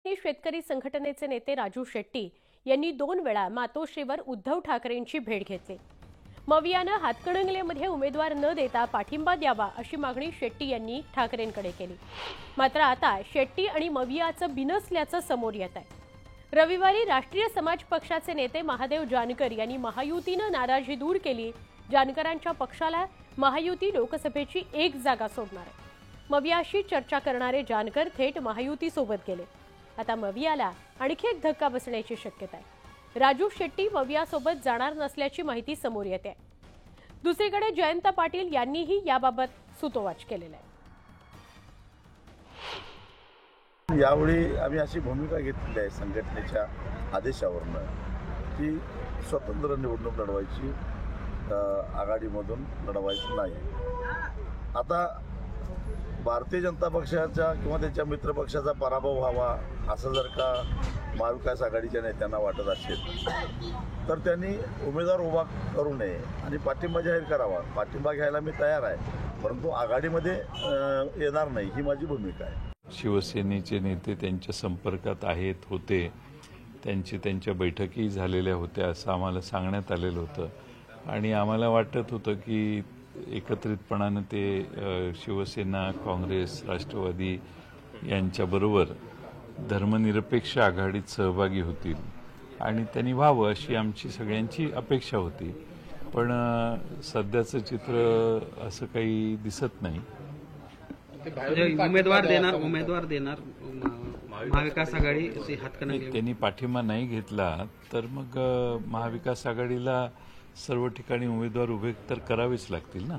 शेतकरी संघटनेचे नेते राजू शेट्टी यांनी 2 वेळा मातोश्रीवर उद्धव ठाकरेंची भेट घेतली। मवियानं हातकणंगलेमध्ये उमेदवार न देता पाठिंबा द्यावा अशी मागणी शेट्टी यांनी ठाकरेंकडे केली। मात्र आता शेट्टी आणि मवियाचं बिनसल्याचं समोर येत आहे। रविवारी राष्ट्रीय समाज पक्षाचे नेते महादेव जानकर यांनी महायुतीनं नाराजी दूर केली। जानकरांच्या पक्षाला महायुती लोकसभेची 1 जागा सोडणार आहे। मवियाशी चर्चा करणारे जानकर थेट महायुतीसोबत गेले। आता मवियाला आणखी एक धक्का बसण्याची शक्यता आहे। राजू शेट्टी मवियासोबत जाणार नसल्याची माहिती समोर येते। दुसरीकडे जयंत पाटील यांनीही याबाबत सुतोवाच केलेला आहे। यावेळी आम्ही अशी भूमिका घेतली आहे संघटनेच्या आदेशावरून की स्वतंत्र निवडणूक लढवायची, आघाडीमधून लढवायची नाही। आता भारतीय जनता पक्षाचा किंवा त्यांच्या मित्रपक्षाचा पराभव व्हावा असं जर का महाविकास आघाडीच्या नेत्यांना वाटत असेल तर त्यांनी उमेदवार उभा करू नये आणि पाठिंबा जाहीर करावा। पाठिंबा घ्यायला मी तयार आहे, परंतु आघाडीमध्ये येणार नाही ही माझी भूमिका आहे। शिवसेनेचे नेते त्यांच्या संपर्कात आहेत होते, त्यांच्या बैठकी झालेल्या होत्या असं आम्हाला सांगण्यात आलेलं होतं आणि आम्हाला वाटत होतं की एकत्रितपणानं ते शिवसेना, काँग्रेस, राष्ट्रवादी यांच्याबरोबर धर्मनिरपेक्ष आघाडीत सहभागी होतील आणि त्यांनी व्हावं अशी आमची सगळ्यांची अपेक्षा होती। पण सध्याचं चित्र असं काही दिसत नाही। उमेदवार देणार महाविकास आघाडी हातकणंगले त्यांनी पाठिंबा नाही घेतला तर मग महाविकास आघाडीला सर्व ठिकाणी उमेदवार उभे तर करावेच लागतील ना।